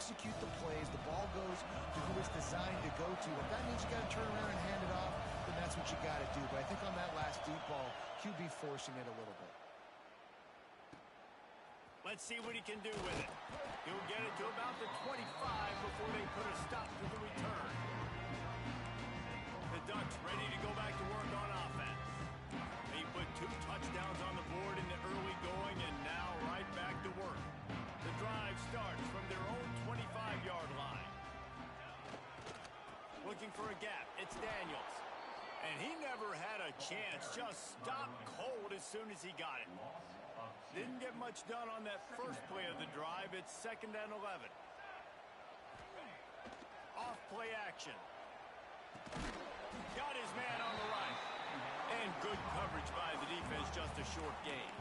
execute the plays. The ball goes to who it's designed to go to. If that means you got to turn around and hand it off, then that's what you got to do. But I think on that last deep ball, QB forcing it a little bit. Let's see what he can do with it. He'll get it to about the 25 before they put a stop to the return. The Ducks ready to go back to work on offense. They put 2 touchdowns on the board in the early going and now right back to work. The drive starts from their own 25-yard line. Looking for a gap. It's Daniels. And he never had a chance. Just stopped cold as soon as he got it. Didn't get much done on that first play of the drive. It's 2nd and 11. Off play action. Got his man on the right. And good coverage by the defense, just a short gain.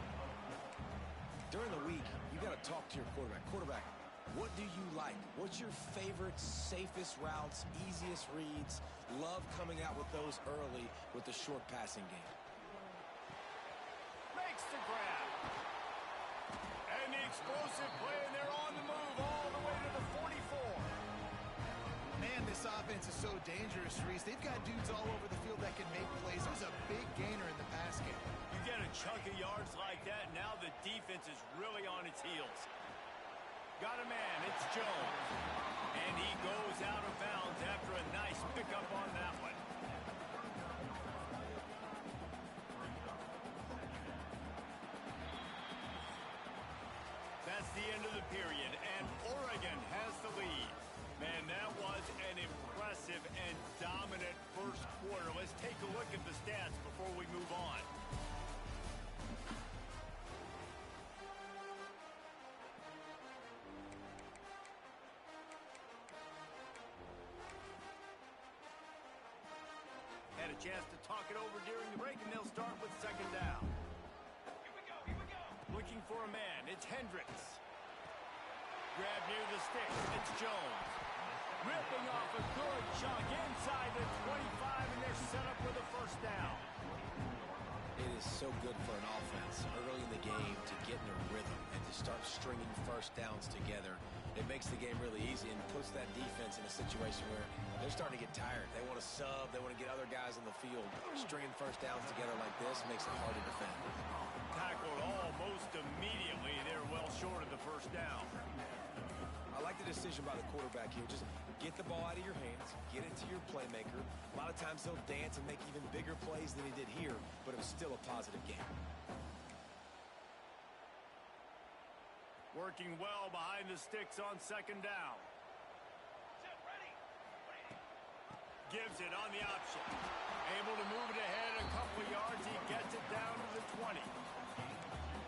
During the week, you got to talk to your quarterback. Quarterback, what do you like? What's your favorite, safest routes, easiest reads? Love coming out with those early with the short passing game. Makes the grab. And the explosive play, and they're on the move all the way to the 44. Man, this offense is so dangerous, Reese. They've got dudes all over the field that can make plays. There's a big gainer in the pass game. You get a chunk of yards like that, now the defense is really on its heels. Got a man, it's Jones. And he goes out of bounds after a nice pickup on that one. That's the end of the period, and Oregon has the lead. Man, that was an impressive and dominant first quarter. Let's take a look at the stats before we move on. Had a chance to talk it over during the break, and they'll start with 2nd down. Here we go. Looking for a man. It's Hendricks. Grab near the sticks. It's Jones. Ripping off a good chunk inside the 25, and they're set up with a 1st down. It is so good for an offense early in the game to get in a rhythm and to start stringing 1st downs together. It makes the game really easy and puts that defense in a situation where they're starting to get tired. They want to sub. They want to get other guys on the field. Stringing 1st downs together like this makes it hard to defend. Tackled almost immediately. They're well short of the 1st down. I like the decision by the quarterback here. Just get the ball out of your hands, get it to your playmaker. A lot of times he'll dance and make even bigger plays than he did here, but it was still a positive game. Working well behind the sticks on 2nd down. Gives it on the option. Able to move it ahead a couple of yards. He gets it down to the 20.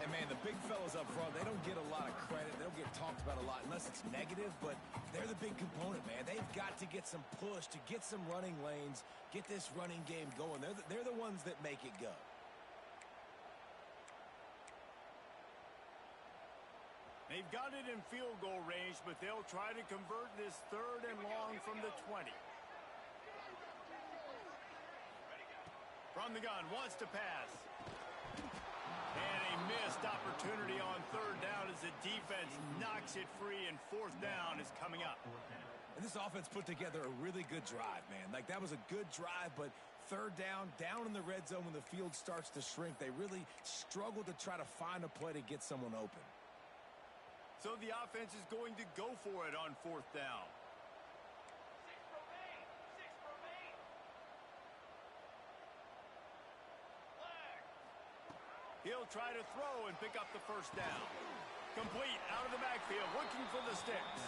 And, man, the big fellas up front, they don't get a lot of credit. They don't get talked about a lot unless it's negative, but they're the big component, man. They've got to get some push, to get some running lanes, get this running game going. They're the ones that make it go. They've got it in field goal range, but they'll try to convert this 3rd and long from the 20. From the gun, wants to pass. And a missed opportunity on 3rd down as the defense knocks it free, and 4th down is coming up. And this offense put together a really good drive, man. Like, that was a good drive, but 3rd down in the red zone when the field starts to shrink, they really struggled to try to find a play to get someone open. So the offense is going to go for it on 4th down. 6 remain. He'll try to throw and pick up the 1st down. Complete out of the backfield, looking for the sticks.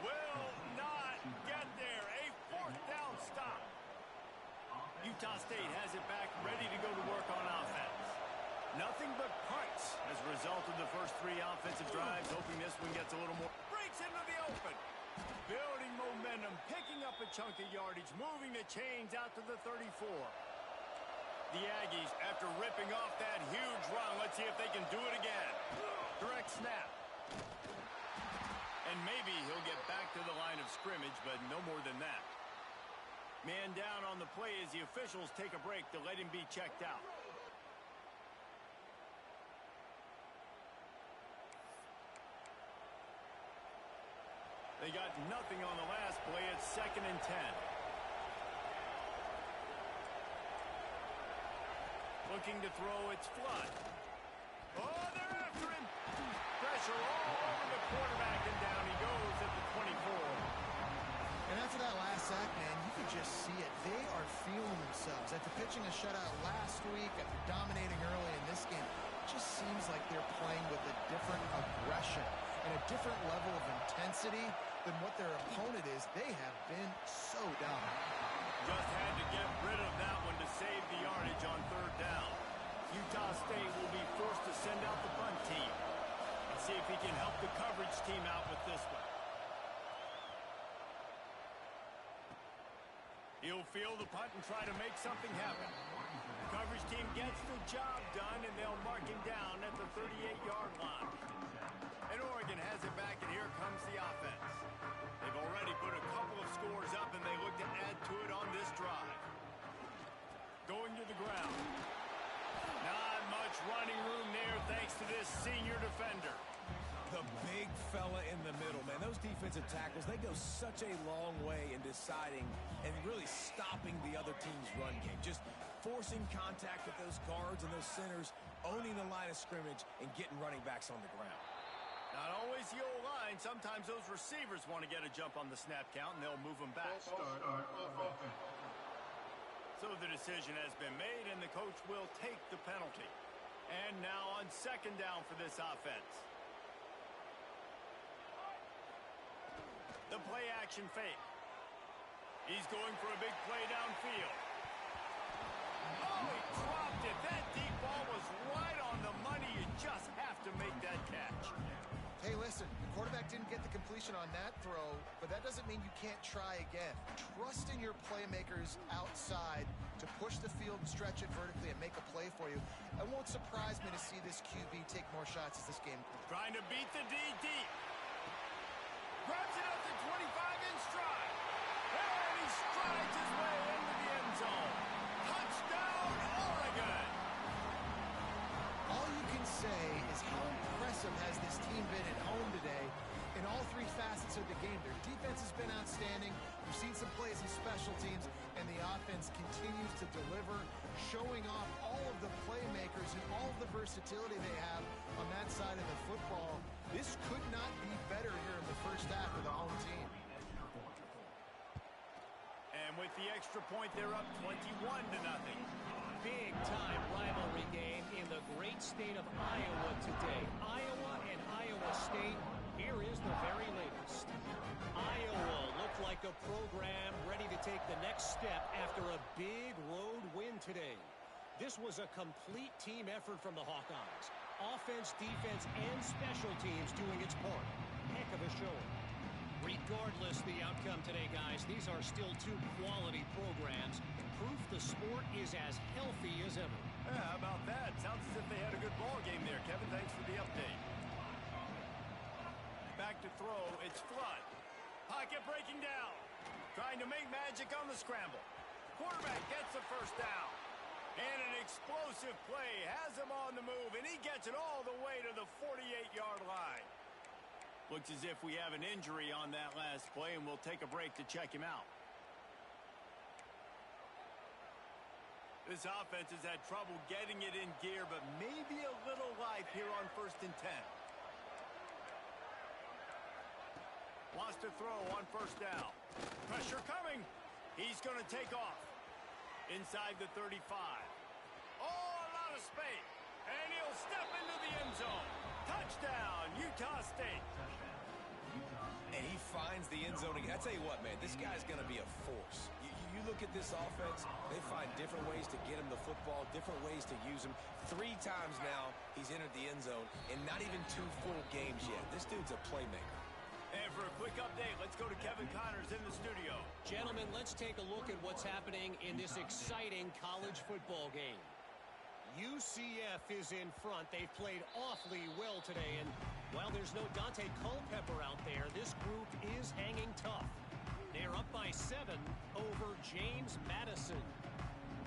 Will not get there. A 4th down stop. Utah State has it back, ready to go to work on offense. Nothing but punts as a result of the first 3 offensive drives, hoping this one gets a little more. Breaks into the open. Building momentum, picking up a chunk of yardage, moving the chains out to the 34. The Aggies, after ripping off that huge run, let's see if they can do it again. Direct snap. And maybe he'll get back to the line of scrimmage, but no more than that. Man down on the play as the officials take a break to let him be checked out. They got nothing on the last play. It's 2nd and 10. Looking to throw, it's Flood. Oh, they're after him. Pressure all over the quarterback, and down he goes at the 24. And after that last sack, man, you could just see it. They are feeling themselves. After pitching a shutout last week, after dominating early in this game, it just seems like they're playing with a different aggression and a different level of intensity than what their opponent is. They have been so dominant. Just had to get rid of that one to save the yardage on 3rd down. Utah State will be forced to send out the punt team and see if he can help the coverage team out with this one. He'll field the punt and try to make something happen. The coverage team gets the job done, and they'll mark him down at the 38-yard line. And Oregon has it back, and here comes the offense. They've already put a couple of scores up, and they look to add to it on this drive. Going to the ground. Not much running room there thanks to this senior defender. The big fella in the middle, man. Those defensive tackles, they go such a long way in deciding and really stopping the other team's run game. Just forcing contact with those guards and those centers, owning the line of scrimmage, and getting running backs on the ground. Not always the old line. Sometimes those receivers want to get a jump on the snap count, and they'll move them back. So the decision has been made, and the coach will take the penalty. And now on 2nd down for this offense. The play action fake. He's going for a big play downfield. Oh, he dropped it. That deep ball was right on the money. You just have to make that catch. Hey, listen, the quarterback didn't get the completion on that throw, but that doesn't mean you can't try again. Trust in your playmakers outside to push the field and stretch it vertically and make a play for you. It won't surprise me to see this QB take more shots as this game goes. Trying to beat the D deep. Grabs it up to 25 in stride. And he strides his way into the end zone. Touchdown, Oregon! All you can say is how impressive has this team been at home today in all 3 facets of the game. Their defense has been outstanding. We've seen some plays in special teams, and the offense continues to deliver, showing off all of the playmakers and all of the versatility they have on that side of the football. This could not be better here in the first half of the home team. And with the extra point, they're up 21-0. Big-time rivalry game in the great state of Iowa today. Iowa and Iowa State, here is the very latest. Iowa looked like a program ready to take the next step after a big road win today. This was a complete team effort from the Hawkeyes. Offense, defense, and special teams doing its part. Heck of a showing. Regardless the outcome today, guys, these are still 2 quality programs. Proof the sport is as healthy as ever. Yeah, how about that? Sounds as if they had a good ball game there, Kevin. Thanks for the update. Back to throw. It's Flood. Pocket breaking down. Trying to make magic on the scramble. Quarterback gets the first down. And an explosive play has him on the move, and he gets it all the way to the 48-yard line. Looks as if we have an injury on that last play, and we'll take a break to check him out. This offense has had trouble getting it in gear, but maybe a little life here on 1st and 10. Wants to throw on 1st down. Pressure coming. He's going to take off. Inside the 35. Oh, a lot of space. And he'll step into the end zone. Touchdown, Utah State. And he finds the end zone. I tell you what, man, this guy's going to be a force. You look at this offense, they find different ways to get him the football, different ways to use him. 3 times now he's entered the end zone, and not even 2 full games yet. This dude's a playmaker. And for a quick update, let's go to Kevin Connors in the studio. Gentlemen, let's take a look at what's happening in this exciting college football game. UCF is in front. They've played awfully well today, and while there's no Dante Culpepper out there, this group is hanging tough. They're up by 7 over James Madison.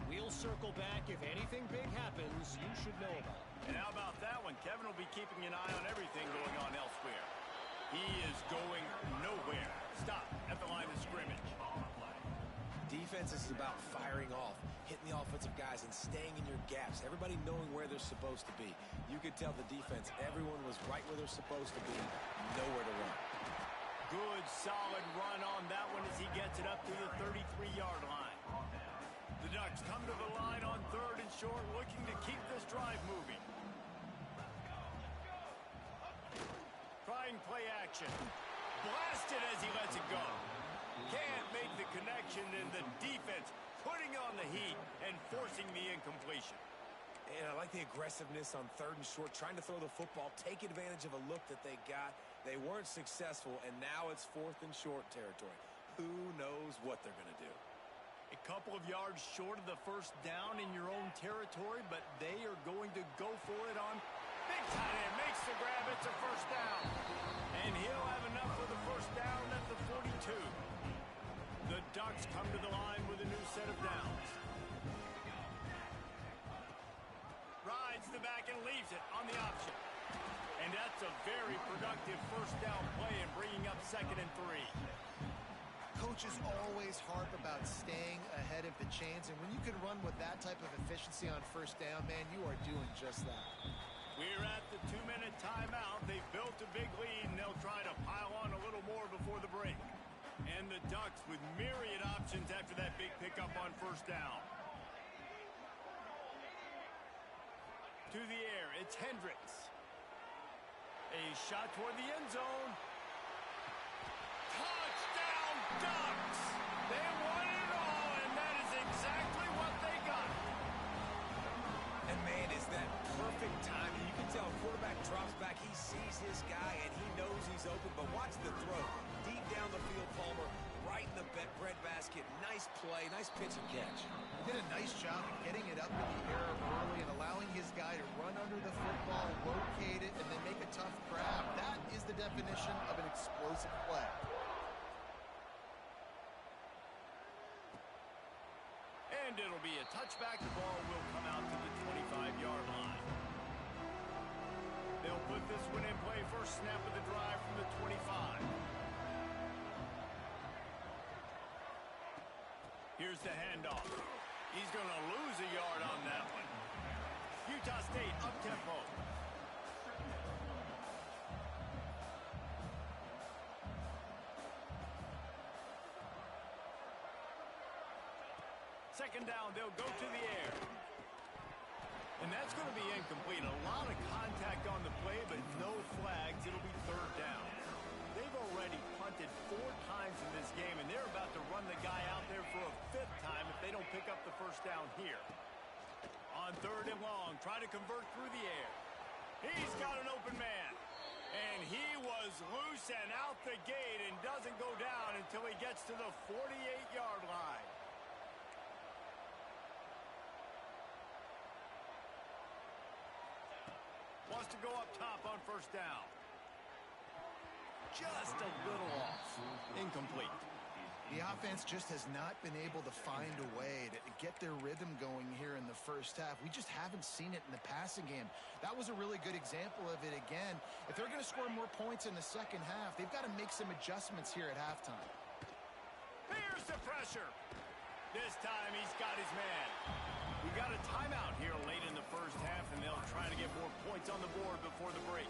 We'll circle back. If anything big happens, you should know about it. And how about that one? Kevin will be keeping an eye on everything going on elsewhere. He is going nowhere. Stop at the line of scrimmage. Defense is about firing off, hitting the offensive guys, and staying in your gaps. Everybody knowing where they're supposed to be. You could tell the defense, everyone was right where they're supposed to be, nowhere to run. Good, solid run on that one as he gets it up to the 33-yard line. The Ducks come to the line on 3rd and short, looking to keep this drive moving. Trying play action. Blasted as he lets it go. Can't make the connection, and the defense putting on the heat and forcing the incompletion. And I like the aggressiveness on 3rd and short, trying to throw the football, take advantage of a look that they got. They weren't successful, and now it's 4th and short territory. Who knows what they're going to do? A couple of yards short of the first down in your own territory, but they are going to go for it on big tight end. Makes the grab. It's a first down. And he'll have enough for the first down at the 42. The Ducks come to the line with a new set of downs. Rides the back and leaves it on the option. And that's a very productive first down play and bringing up 2nd and 3. Coaches always harp about staying ahead of the chains, and when you can run with that type of efficiency on first down, man, you are doing just that. We're at the 2-minute timeout. They've built a big lead, and they'll try to pile on a little more before the break. And the Ducks with myriad options after that big pickup on first down. To the air, it's Hendricks. A shot toward the end zone. Touchdown, Ducks! They won it all, and that is exactly what they got. And, man, is that perfect timing. You can tell quarterback drops back. He sees his guy, and he knows he's open. But watch the throw. Deep down the field, Palmer, right in the breadbasket. Nice play, nice pitch and catch. Did a nice job of getting it up in the air early and allowing his guy to run under the football, locate it, and then make a tough grab. That is the definition of an explosive play. And it'll be a touchback. The ball will come out to the 25-yard line. They'll put this one in play. First snap of the drive from the 25. Here's the handoff. He's going to lose a yard on that one. Utah State up-tempo. Second down, they'll go to the air. And that's going to be incomplete. A lot of contact on the play, but no flags. It'll be 3rd down. They've already punted 4 times in this game, and they're about to run the guy out there for a 5th time if they don't pick up the first down here. On 3rd and long, try to convert through the air. He's got an open man. And he was loose and out the gate and doesn't go down until he gets to the 48-yard line. Wants to go up top on first down. Just a little off. Incomplete. The offense just has not been able to find a way to get their rhythm going here in the first half. We just haven't seen it in the passing game. That was a really good example of it again. If they're going to score more points in the second half, they've got to make some adjustments here at halftime. Here's the pressure. This time he's got his man. We got a timeout here late in the first half, and they'll try to get more points on the board before the break.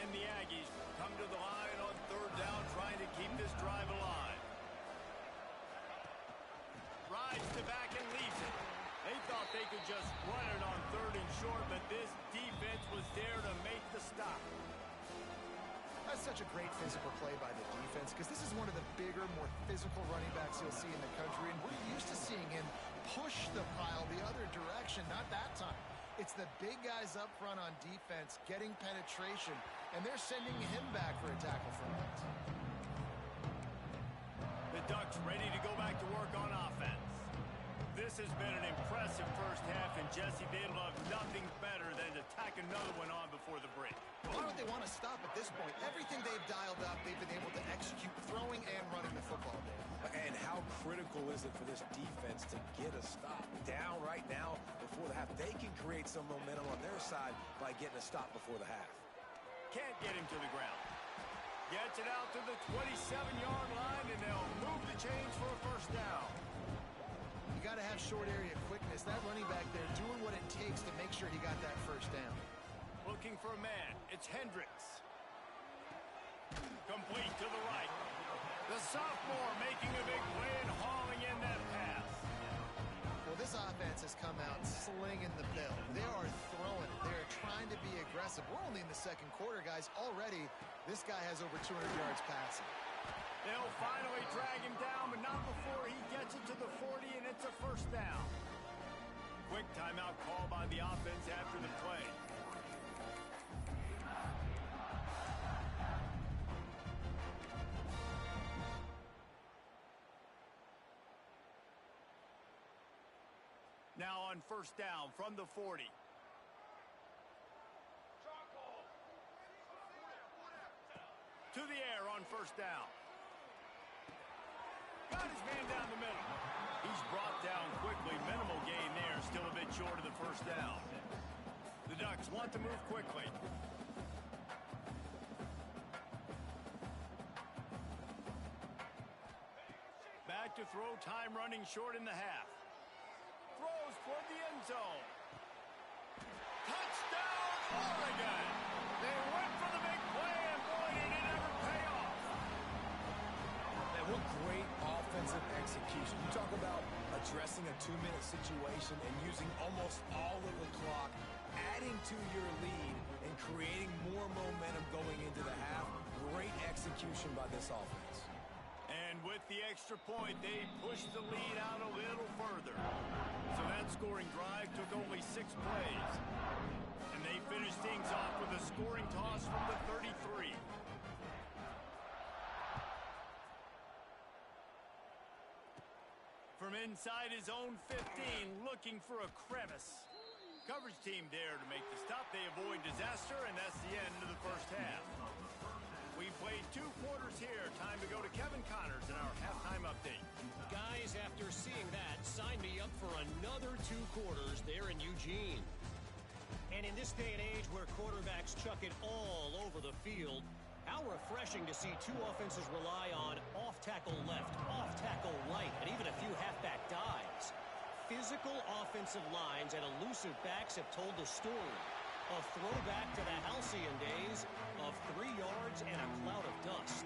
And the Aggies come to the line on 3rd down, trying to keep this drive alive. Rides the back and leaves it. They thought they could just run it on 3rd and short, but this defense was there to make the stop. That's such a great physical play by the defense, because this is one of the bigger, more physical running backs you'll see in the country, and we're used to seeing him push the pile the other direction. Not that time. It's the big guys up front on defense getting penetration, and they're sending him back for a tackle for loss. The Ducks ready to go back to work on offense. This has been an impressive first half, and Jesse, they love nothing better than to tack another one on before the break. Why would they want to stop at this point? Everything they've dialed up, they've been able to execute throwing and running the football there. And how critical is it for this defense to get a stop down right now before the half? They can create some momentum on their side by getting a stop before the half. Can't get him to the ground. Gets it out to the 27-yard line, and they'll move the chains for a first down. You got to have short area quickness. That running back there doing what it takes to make sure he got that first down. Looking for a man. It's Hendricks. Complete to the right. The sophomore making a big play and hauling in that pass. Well, this offense has come out slinging the bill. They are throwing it. They are trying to be aggressive. We're only in the second quarter, guys. Already, this guy has over 200 yards passing. They'll finally drag him down, but not before he gets it to the 40, and it's a first down. Quick timeout call by the offense after the play. Now on first down from the 40. To the air on first down. Got his man down the middle. He's brought down quickly. Minimal gain there. Still a bit short of the first down. The Ducks want to move quickly. Back to throw. Time running short in the half. Throws toward the end zone. Touchdown, Oregon! They went for the big play, and boy, did it ever pay off. Man, what great offensive execution. You talk about addressing a 2-minute situation and using almost all of the clock, adding to your lead, and creating more momentum going into the half. Great execution by this offense. And with the extra point, they pushed the lead out a little further. So that scoring drive took only 6 plays. And they finished things off with a scoring toss from the 33. From inside his own 15, looking for a crevice. Coverage team there to make the stop. They avoid disaster, and that's the end of the first half. We played 2 quarters here. Time to go to Kevin Connors in our halftime update. Guys, after seeing that, sign me up for another 2 quarters there in Eugene. And in this day and age where quarterbacks chuck it all over the field, how refreshing to see 2 offenses rely on off-tackle left, off-tackle right, and even a few halfback dives. Physical offensive lines and elusive backs have told the story. A throwback to the halcyon days of 3 yards and a cloud of dust.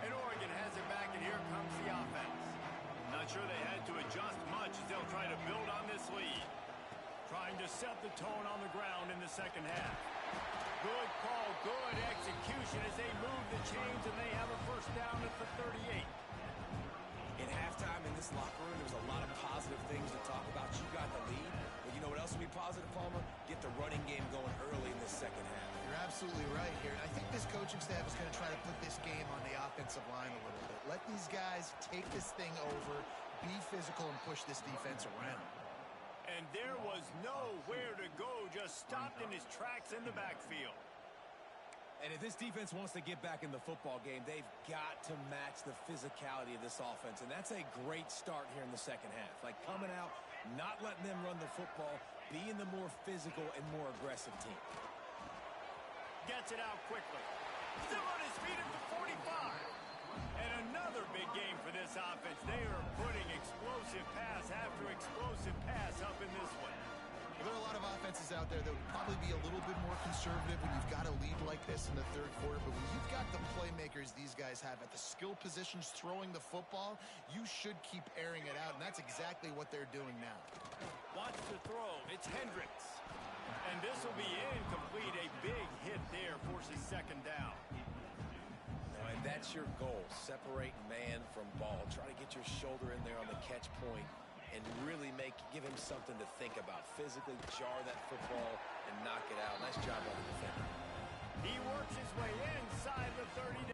And Oregon has it back, and here comes the offense. Not sure they had to adjust much as they'll try to build on this lead. Trying to set the tone on the ground in the second half. Good call, good execution as they move the chains, and they have a first down at the 38. In halftime in this locker room, there's a lot of positive things to talk about. You got the lead. But you know what else will be positive, Palmer? Get the running game going early in this second half. You're absolutely right here. I think this coaching staff is going to try to put this game on the offensive line a little bit. Let these guys take this thing over, be physical, and push this defense around. And there was nowhere to go, just stopped in his tracks in the backfield. And if this defense wants to get back in the football game, they've got to match the physicality of this offense. And that's a great start here in the second half. Like coming out, not letting them run the football, being the more physical and more aggressive team. Gets it out quickly. Still on his feet at the 45. And another big game for this offense. They are putting explosive pass after explosive pass up in this one. There are a lot of offenses out there that would probably be a little bit more conservative when you've got a lead like this in the third quarter. But when you've got the playmakers these guys have at the skill positions throwing the football, you should keep airing it out. And that's exactly what they're doing now. Watch the throw. It's Hendricks. And this will be incomplete. A big hit there forces second down. And that's your goal. Separate man from ball. Try to get your shoulder in there on the catch point and really give him something to think about. Physically jar that football and knock it out. Nice job by the defender. He works his way inside the 30.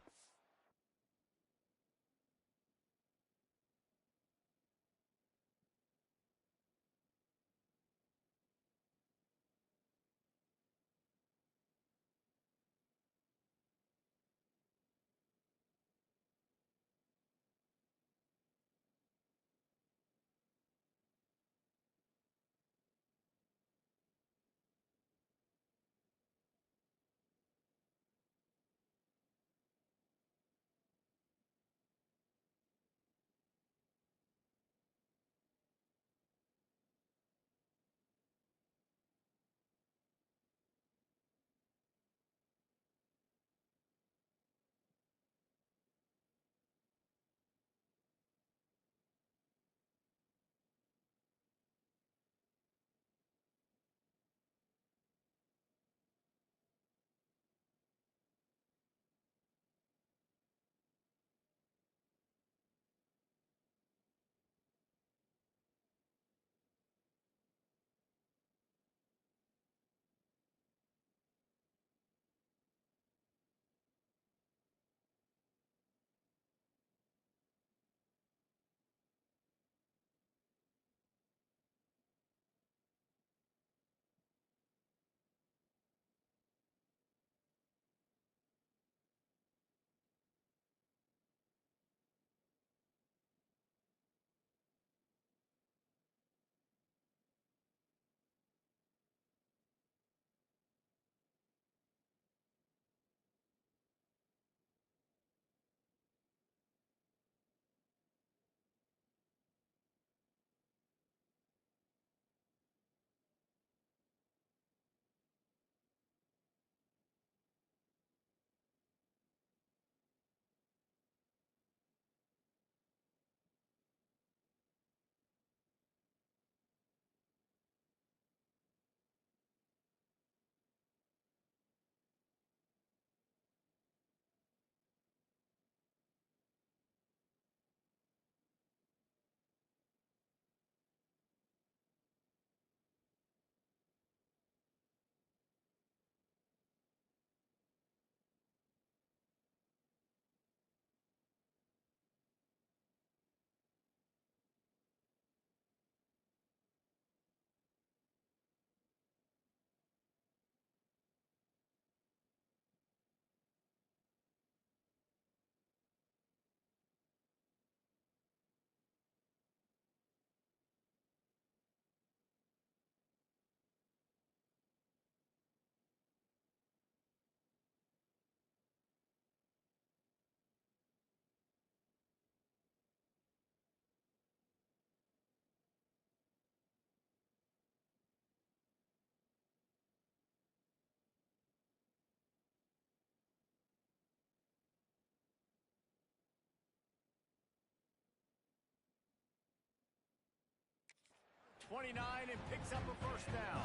29 and picks up a first down.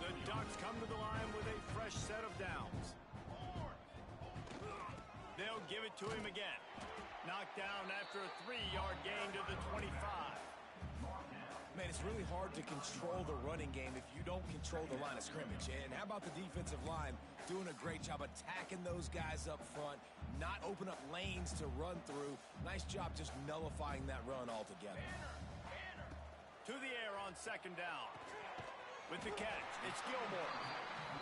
The Ducks come to the line with a fresh set of downs. They'll give it to him again. Knocked down after a 3-yard gain to the 25. Man, it's really hard to control the running game if you don't control the line of scrimmage. And how about the defensive line doing a great job attacking those guys up front, not open up lanes to run through. Nice job just nullifying that run altogether. To the air on second down. With the catch, it's Gilmore.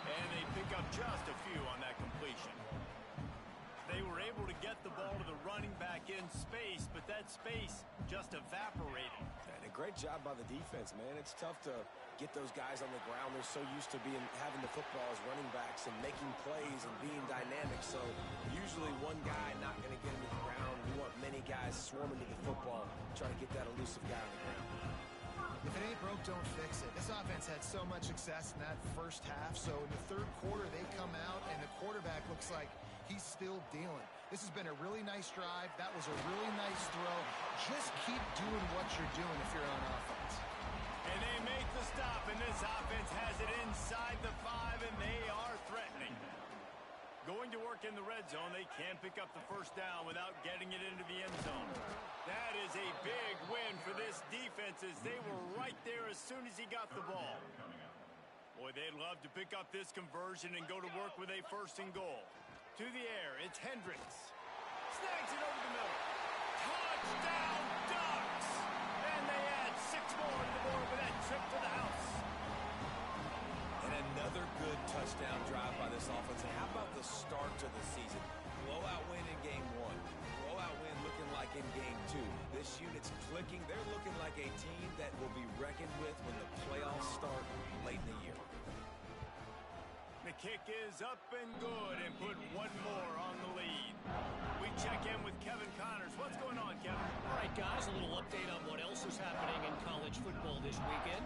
And they pick up just a few on that completion. They were able to get the ball to the running back in space, but that space just evaporated. And a great job by the defense, man. It's tough to get those guys on the ground. They're so used to having the football as running backs and making plays and being dynamic. So usually one guy not going to get him to the ground. We want many guys swarming to the football, trying to get that elusive guy on the ground. If it ain't broke, don't fix it. This offense had so much success in that first half, so in the third quarter they come out and the quarterback looks like he's still dealing. This has been a really nice drive. That was a really nice throw. Just keep doing what you're doing if you're on offense. And they make the stop, and this offense has it inside the 5, and they are threatening. Going to work in the red zone, they can't pick up the first down without getting it into the end zone. That is a big win for this defense as they were right there as soon as he got the ball. Boy, they'd love to pick up this conversion and go to work with a first and goal. To the air, it's Hendricks. Snags it over the middle. Touchdown, Ducks! And they add 6 more to the board with that trip to the house. And another good touchdown drive by this offense. And how about the start to the season? Blowout win in game 1. Blowout win looking like in game 2. This unit's clicking. They're looking like a team that will be reckoned with when the playoffs start late in the year. The kick is up and good and put 1 more on the lead. We check in with Kevin Connors. What's going on, Kevin? All right, guys, a little update on what else is happening in college football this weekend.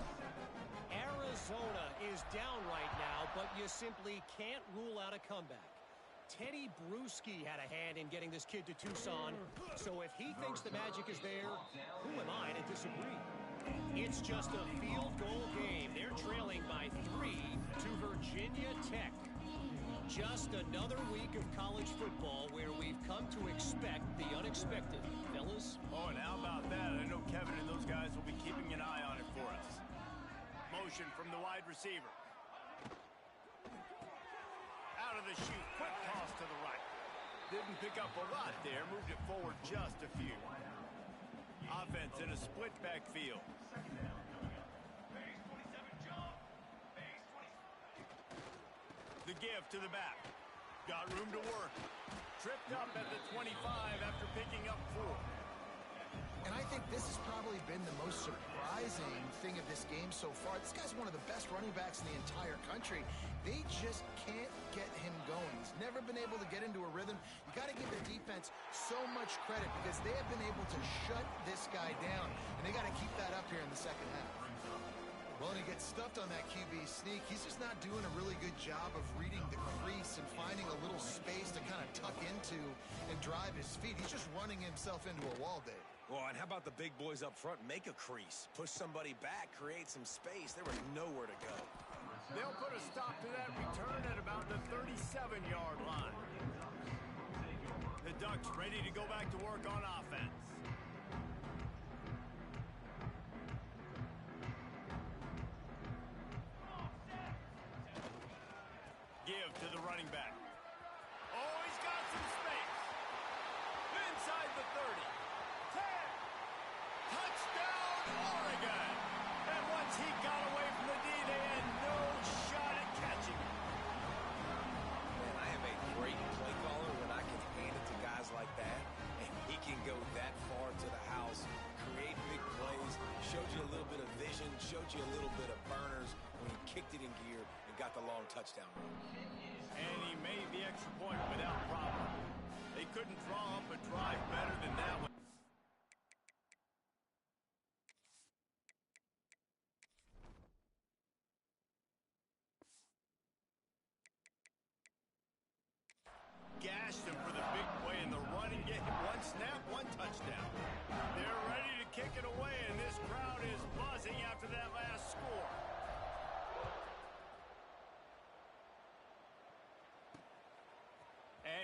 Arizona is down right now, but you simply can't rule out a comeback. Teddy Bruschi had a hand in getting this kid to Tucson, so if he thinks the magic is there, who am I to disagree? It's just a field goal game. They're trailing by 3 to Virginia Tech. Just another week of college football where we've come to expect the unexpected. Fellas? Oh, and how about that? I know Kevin and those guys will be keeping an eye on it for us. Motion from the wide receiver. Out of the chute. Quick toss to the right. Didn't pick up a lot there. Moved it forward just a few. Offense in a split backfield. The give to the back. Got room to work. Tripped up at the 25 after picking up 4. And I think this has probably been the most surprising thing of this game so far. This guy's one of the best running backs in the entire country. They just can't get him going. He's never been able to get into a rhythm. You got to give the defense so much credit because they have been able to shut this guy down, and they got to keep that up here in the second half. Well, and he gets stuffed on that QB sneak. He's just not doing a really good job of reading the crease and finding a little space to kind of tuck into and drive his feet. He's just running himself into a wall, Dave. Well, and how about the big boys up front? Make a crease. Push somebody back. Create some space. There was nowhere to go. They'll put a stop to that return at about the 37-yard line. The Ducks ready to go back to work on offense. Give to the running back. Oh, he's got some space. Inside the 30. 10. Touchdown, Oregon. And once he got away from the D, they had no shot at catching him. Man, I am a great play caller when I can hand it to guys like that. And he can go that far to the house, create big plays, showed you a little bit of vision, showed you a little bit of burners when he kicked it in gear and got the long touchdown run. And he made the extra point without problem. They couldn't draw up a drive better than that one. Gashed him for the big play in the run and get him 1 snap, 1 touchdown. They're ready to kick it away, and this crowd is buzzing after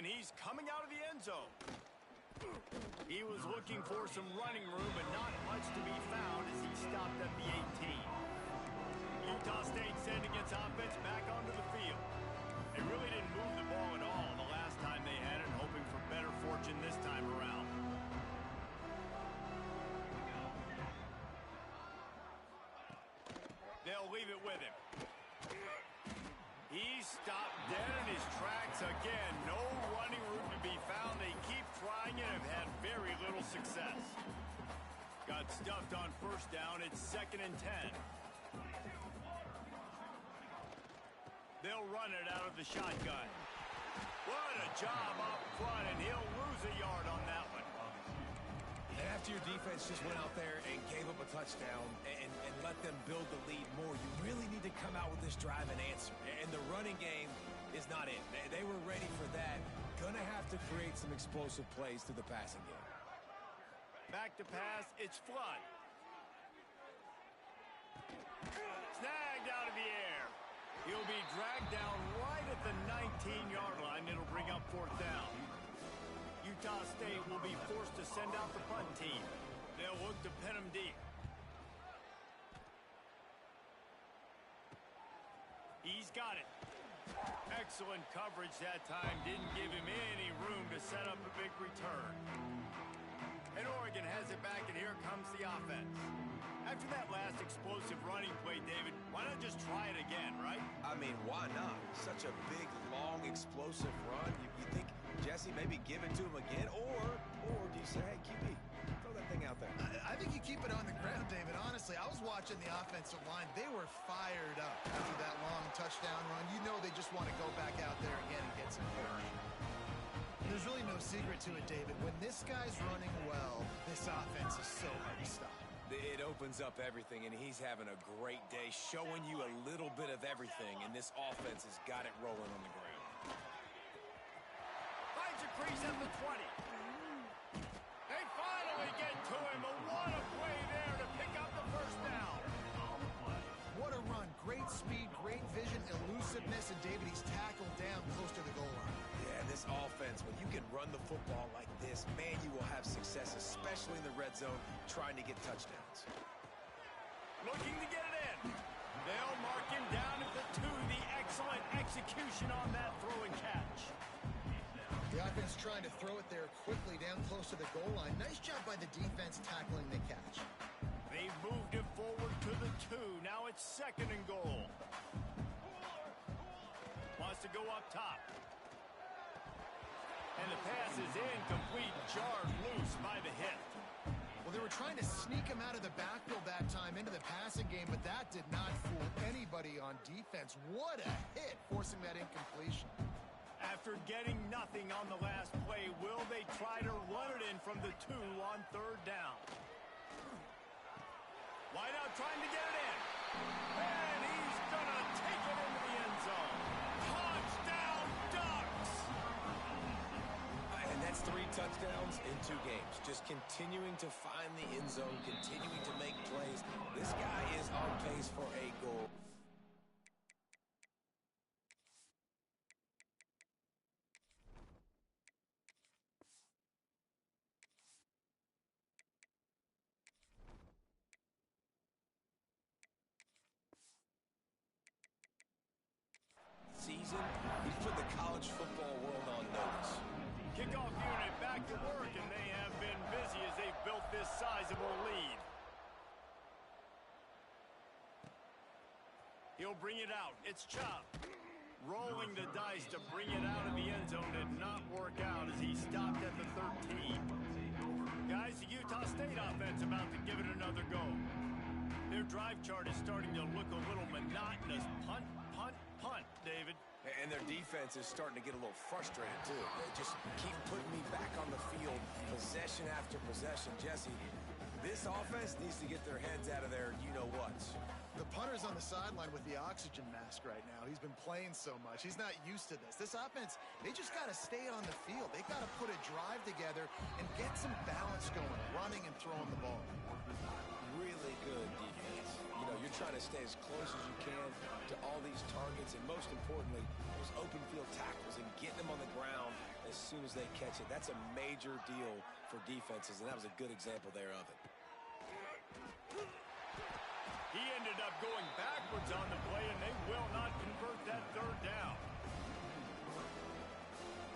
And he's coming out of the end zone. He was looking for some running room, but not much to be found as he stopped at the 18. Utah State sending its offense back onto the field. They really didn't move the ball at all the last time they had it, hoping for better fortune this time around. They'll leave it with him. He stopped dead in his tracks again. No running room to be found. They keep trying it and have had very little success. Got stuffed on first down. It's 2nd and 10. They'll run it out of the shotgun. What a job up front, and he'll lose a yard on that one. And after your defense just went out there and gave up a touchdown and let them build the lead more, you really need to come out with this drive and answer. And the running game is not it. They were ready for that. Gonna have to create some explosive plays through the passing game. Back to pass, it's Flood. Snagged out of the air. He'll be dragged down right at the 19-yard line. It'll bring up 4th down. Utah State will be forced to send out the punt team. They'll look to pin him deep. He's got it. Excellent coverage that time. Didn't give him any room to set up a big return. And Oregon has it back, and here comes the offense. After that last explosive running play, David, why not just try it again, right? I mean, why not? Such a big, long, explosive run. You think, Jesse, maybe give it to him again? Or do you say, hey, QB, throw that thing out there? I think you keep it on the ground, David. Honestly, I was watching the offensive line. They were fired up after that long touchdown run. You know they just want to go back out there again and get some yards. There's really no secret to it, David. When this guy's running well, this offense is so hard to stop. It opens up everything, and he's having a great day, showing you a little bit of everything, and this offense has got it rolling on the ground. Finds a crease at the 20. They finally get to him. What a play there to pick up the first down. What a run. Great speed, great vision, elusiveness, and David, he's tackled down close to the goal line. Yeah, this offense, when you can run the football like this, man, you will have success, especially in the red zone, trying to get touchdowns. Looking to get it in. They'll mark him down at the 2. The excellent execution on that throw and catch. The offense trying to throw it there quickly down close to the goal line. Nice job by the defense tackling the catch. They've moved it forward to the 2. Now it's 2nd and goal. Wants to go up top. And the pass is incomplete, jarred loose by the hit. Well, they were trying to sneak him out of the backfield that time into the passing game, but that did not fool anybody on defense. What a hit, forcing that incompletion. After getting nothing on the last play, will they try to run it in from the 2 on 3rd down? Wideout trying to get it in. And he's going to take it into the end zone. Touchdown, Ducks! And that's 3 touchdowns in 2 games. Just continuing to find the end zone, continuing to make plays. This guy is on pace for a goal. Season, he's put the college football world on notice. Kickoff unit back to work, and they have been busy as they've built this sizable lead. He'll bring it out. It's Chubb. Rolling the dice to bring it out of the end zone did not work out as he stopped at the 13. Guys, the Utah State offense about to give it another go. Their drive chart is starting to look a little monotonous. Punt, punt, punt, David. And their defense is starting to get a little frustrated, too. They just keep putting me back on the field, possession after possession. Jesse, this offense needs to get their heads out of their you-know-whats. The punter's on the sideline with the oxygen mask right now. He's been playing so much. He's not used to this. This offense, they just got to stay on the field. They got to put a drive together and get some balance going, running and throwing the ball. Really good defense. You know, you're trying to stay as close as you can to all these targets, and most importantly, those open field tackles and getting them on the ground as soon as they catch it. That's a major deal for defenses, and that was a good example there of it. He ended up going backwards on the play, and they will not convert that third down.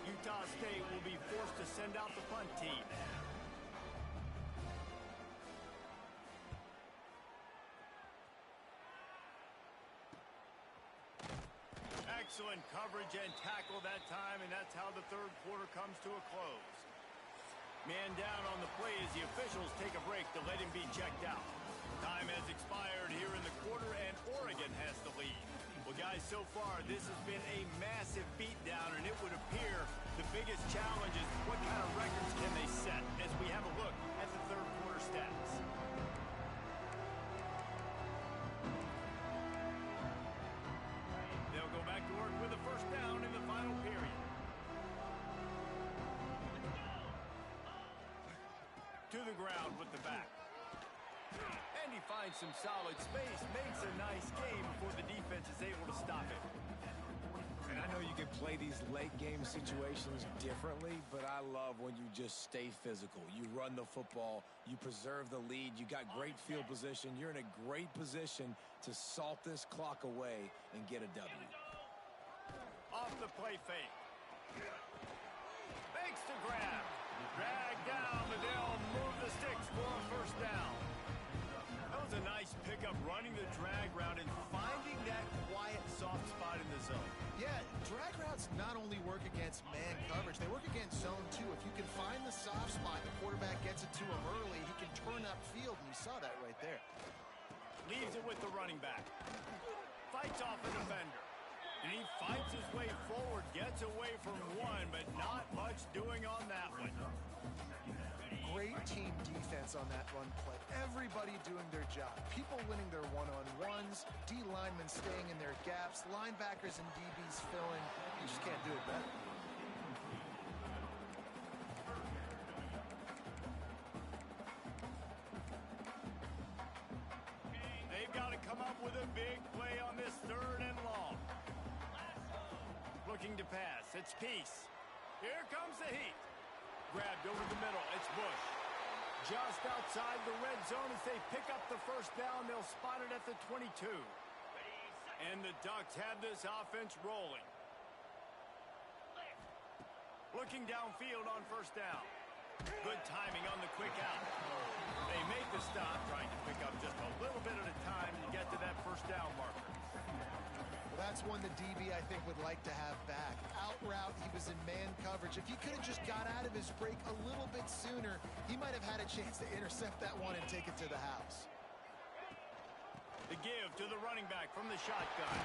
Utah State will be forced to send out the punt team. Excellent coverage and tackle that time, and that's how the third quarter comes to a close. Man down on the play as the officials take a break to let him be checked out. Time has expired here in the quarter, and Oregon has the lead. Well, guys, so far this has been a massive beatdown, and it would appear the biggest challenge is what kind of records can they set as we have a look at the third quarter stats. They'll go back to work with a first down in the final period. To the ground with the back. And he finds some solid space, makes a nice game before the defense is able to stop it. And I know you can play these late game situations differently, but I love when you just stay physical. You run the football, you preserve the lead, you got great field position, you're in a great position to salt this clock away and get a W. Off the play fake. Fakes to grab. Drag down, but they'll move the sticks for a first down. That was a nice pickup, running the drag route and finding that quiet, soft spot in the zone. Yeah, drag routes not only work against man coverage, they work against zone too. If you can find the soft spot, the quarterback gets it to him early, he can turn upfield, and you saw that right there. Leaves it with the running back. Fights off a defender. And he fights his way forward, gets away from one, but not much doing on that one. Great team defense on that run play. Everybody doing their job. People winning their one-on-ones, D linemen staying in their gaps, linebackers and DBs filling. You just can't do it better. They've got to come up with a big play on this third and long. Looking to pass. It's Peace. Here comes the heat. Grabbed over the middle. It's Bush. Just outside the red zone as they pick up the first down. They'll spot it at the 22. And the Ducks have this offense rolling. Looking downfield on first down. Good timing on the quick out. They make the stop, trying to pick up just a little bit at a time to get to that first down marker. Well, that's one the DB, I think, would like to have back. Out route, he was in man coverage. If he could have just got out of his break a little bit sooner, he might have had a chance to intercept that one and take it to the house. The give to the running back from the shotgun.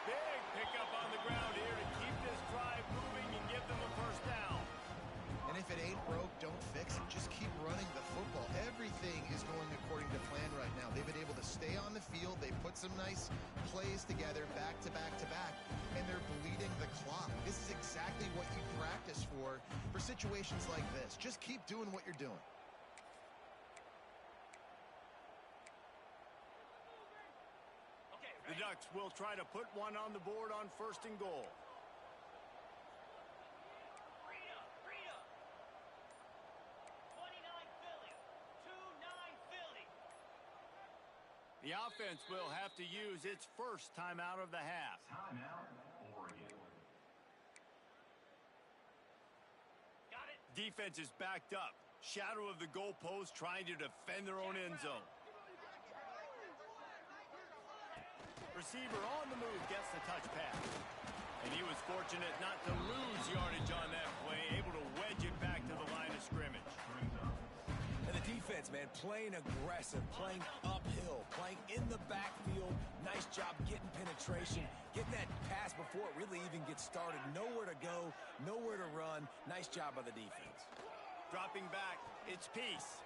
Big pickup on the ground here to keep this drive moving and give them a first down. And if it ain't broke, don't fix it. Just keep running the football. Everything is going according to plan right now. They've been able to stay on the field. They put some nice plays together back to back to back, and they're bleeding the clock. This is exactly what you practice for situations like this. Just keep doing what you're doing. The Ducks will try to put one on the board on first and goal. The offense will have to use its first timeout of the half. Timeout, Oregon. Got it. Defense is backed up. Shadow of the goalpost trying to defend their own end zone. Receiver on the move gets the touch pass. And he was fortunate not to lose yardage on that play, able to wedge it back to the line of scrimmage. And the defense, man, playing aggressive, playing uphill, playing in the backfield. Nice job getting penetration, getting that pass before it really even gets started. Nowhere to go, nowhere to run. Nice job by the defense. Dropping back, it's Peace.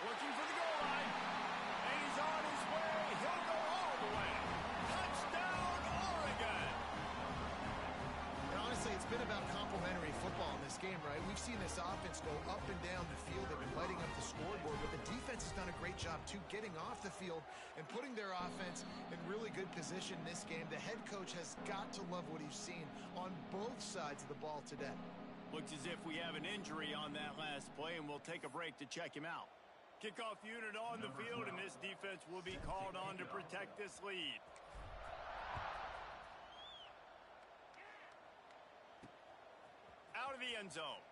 Looking for the goal line. And he's on his way. He'll go all the way. Touchdown, Oregon. And honestly, honestly, it's been about complementary football in this game, right? We've seen this offense go up and down the field. They've been lighting up the scoreboard, but the defense has done a great job, too, getting off the field and putting their offense in really good position in this game. The head coach has got to love what he's seen on both sides of the ball today. Looks as if we have an injury on that last play, and we'll take a break to check him out. Kickoff unit on the field, and this defense will be called on to protect this lead. Out of the end zone.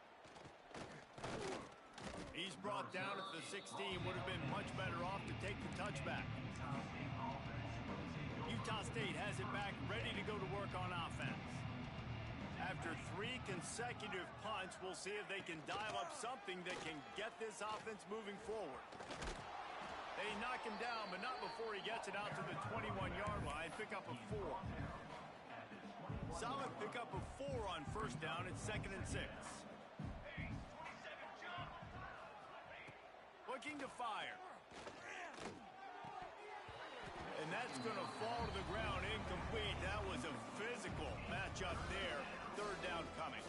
He's brought down at the 16. Would have been much better off to take the touchback. Utah State has it back, ready to go to work on offense. After 3 consecutive punts, we'll see if they can dial up something that can get this offense moving forward. They knock him down, but not before he gets it out to the 21-yard line. Pick up a 4. Solid pickup of 4 on first down. It's 2nd and 6. Looking to fire. And that's going to fall to the ground incomplete. That was a physical matchup there. 3rd down coming.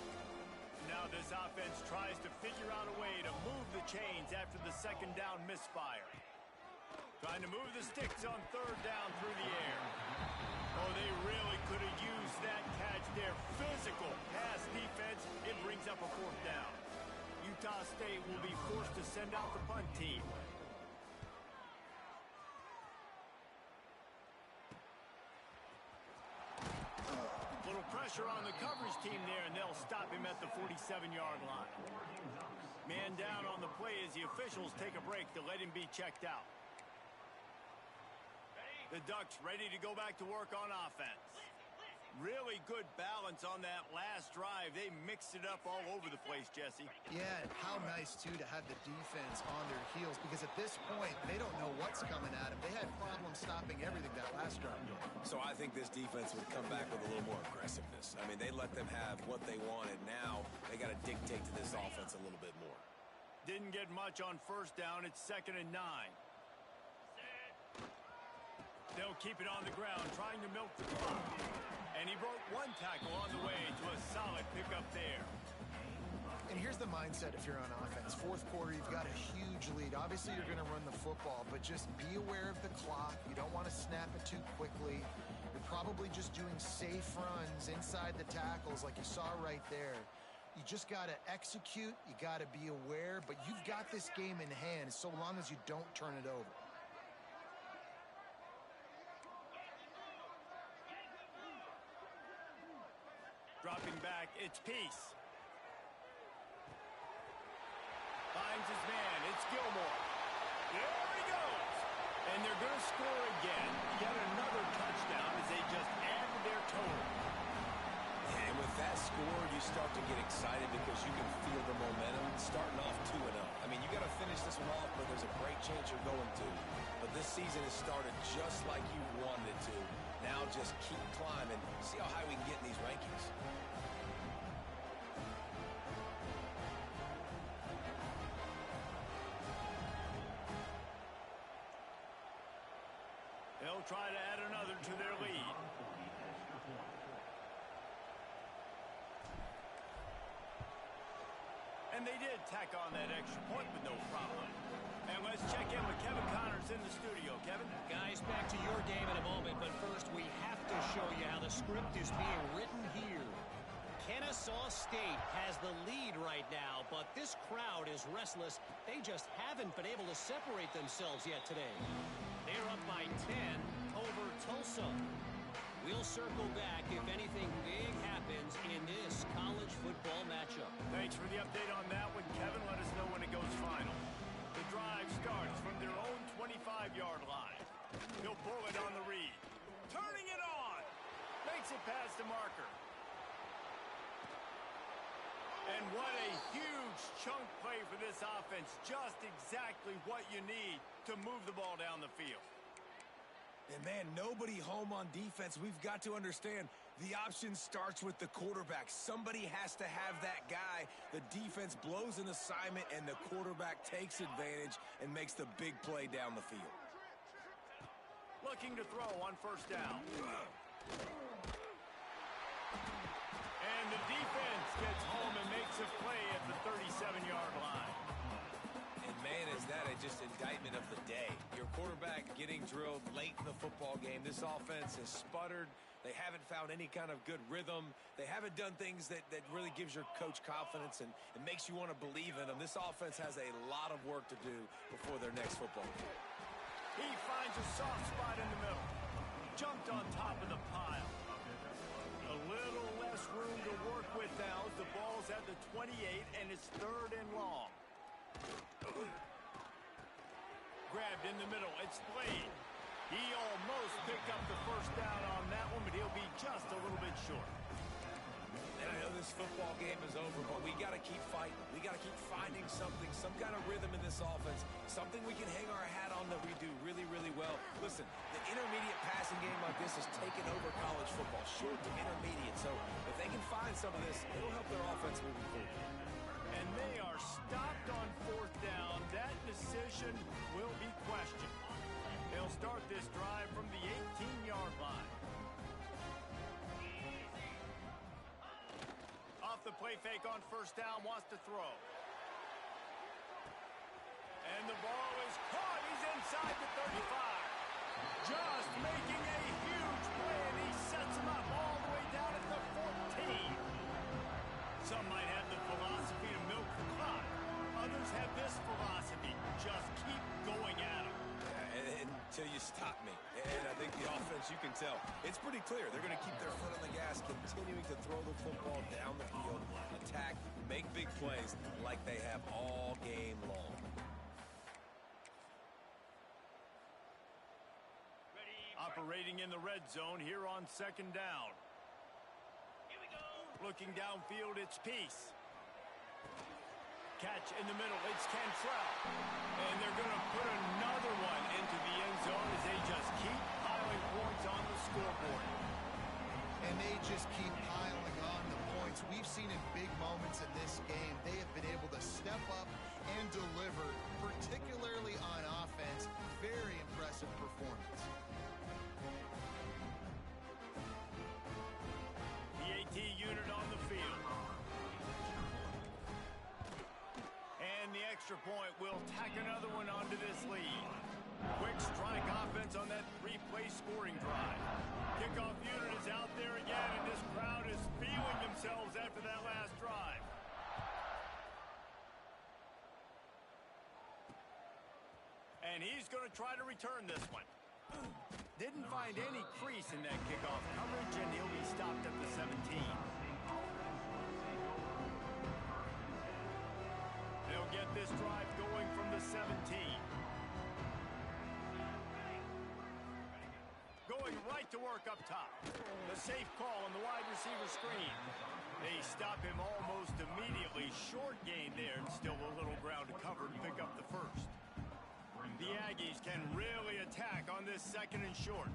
Now this offense tries to figure out a way to move the chains after the 2nd down misfire. Trying to move the sticks on 3rd down through the air. Oh, they really could have used that catch there. Physical pass defense. It brings up a 4th down. Utah State will be forced to send out the punt team. Little pressure on the coverage team there, and they'll stop him at the 47-yard line. Man down on the play as the officials take a break to let him be checked out. The Ducks ready to go back to work on offense. Really good balance on that last drive. They mixed it up all over the place, Jesse. Yeah, how nice, too, to have the defense on their heels, because at this point, they don't know what's coming at them. They had problems stopping everything that last drive. So I think this defense would come back with a little more aggressiveness. I mean, they let them have what they wanted. Now they got to dictate to this offense a little bit more. Didn't get much on first down. It's 2nd and 9. They'll keep it on the ground, trying to milk the clock. And he broke 1 tackle on the way to a solid pickup there. And here's the mindset if you're on offense. 4th quarter, you've got a huge lead. Obviously, you're going to run the football, but just be aware of the clock. You don't want to snap it too quickly. You're probably just doing safe runs inside the tackles like you saw right there. You just got to execute. You got to be aware, but you've got this game in hand so long as you don't turn it over. Dropping back, it's Peace. Finds his man, it's Gilmore. There he goes. And they're going to score again. Yet another touchdown as they just add to their total. And with that score, you start to get excited because you can feel the momentum starting off 2-0. I mean, you got to finish this one off, but there's a great chance you're going to. But this season has started just like you wanted it to. Now just keep climbing. See how high we can get in these rankings. They'll try to add another to their lead. And they did tack on that extra point with no problem. And let's check in with Kevin Connors in the studio. Kevin? Guys, back to your game in a moment, but first we have to show you how the script is being written here. Kennesaw State has the lead right now, but this crowd is restless. They just haven't been able to separate themselves yet today. They're up by 10 over Tulsa. We'll circle back if anything big happens in this college football matchup. Thanks for the update on that one, Kevin. Let us know when it goes final. The drive starts from their own 25-yard line. He'll pull it on the read. Turning it on. Makes it past the marker. And what a huge chunk play for this offense. Just exactly what you need to move the ball down the field. And, man, nobody home on defense. We've got to understand the option starts with the quarterback. Somebody has to have that guy. The defense blows an assignment, and the quarterback takes advantage and makes the big play down the field. Looking to throw on first down. And the defense gets home and makes a play at the 37-yard line. And man, is that just indictment of the day. Your quarterback getting drilled late in the football game. This offense has sputtered. They haven't found any kind of good rhythm. They haven't done things that really gives your coach confidence and makes you want to believe in them. This offense has a lot of work to do before their next football game. He finds a soft spot in the middle. Jumped on top of the pile. A little less room to work with now as the ball's at the 28 and it's 3rd and long. Grabbed in the middle. It's Slade. He almost picked up the first down on that one, but he'll be just a little bit short. And I know this football game is over, but we got to keep fighting. We got to keep finding something, some kind of rhythm in this offense, something we can hang our hat on that we do really, really well. Listen, the intermediate passing game like this has taken over college football, short to intermediate. So if they can find some of this, it'll help their offense moving forward. And they are stopped on 4th down. That decision will be questioned. They'll start this drive from the 18-yard line. Off the play fake on 1st down, wants to throw. And the ball is caught. He's inside the 35. Just making a huge play, and he sets him up all the way down at the 14. Some might have the philosophy to milk the clock. Others have this philosophy. Just keep going at him. Until you stop me. And I think the offense, you can tell, it's pretty clear. They're going to keep their foot on the gas, continuing to throw the football down the field, attack, make big plays like they have all game long. Operating in the red zone here on 2nd down. Here we go. Looking downfield, it's Peace. Catch in the middle, it's Cantrell. And they're going to put another one into the end zone as they just keep piling points on the scoreboard. And they just keep piling on the points. We've seen in big moments in this game, they have been able to step up and deliver, particularly on offense. Very impressive performance. The AT unit on the field. And the extra point will tack another one onto this lead. Quick strike offense on that 3-play scoring drive. Kickoff unit is out there again, and this crowd is feeling themselves after that last drive. And he's going to try to return this one. Didn't find any crease in that kickoff coverage, and he'll be stopped at the 17. They'll get this drive going from the 17. Going right to work up top. The safe call on the wide receiver screen. They stop him almost immediately. Short gain there, and still a little ground to cover to pick up the first. The Aggies can really attack on this 2nd and short.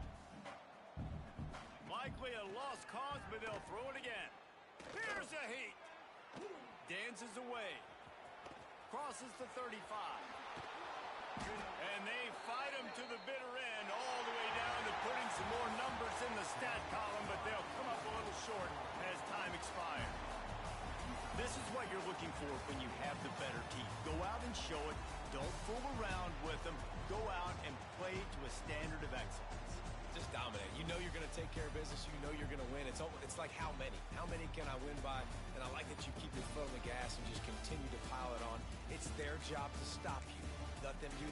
Likely a lost cause, but they'll throw it again. Here's a heat. Dances away. Crosses the 35. And they fight him to the bitter end, all the way down to putting some more numbers in the stat column, but they'll come up a little short as time expires. This is what you're looking for when you have the better team. Go out and show it. Don't fool around with them. Go out and play to a standard of excellence. Just dominate. You know you're going to take care of business. You know you're going to win. It's like how many? How many can I win by? And I like that you keep your foot on the gas and just continue to pile it on. It's their job to stop you. Let them do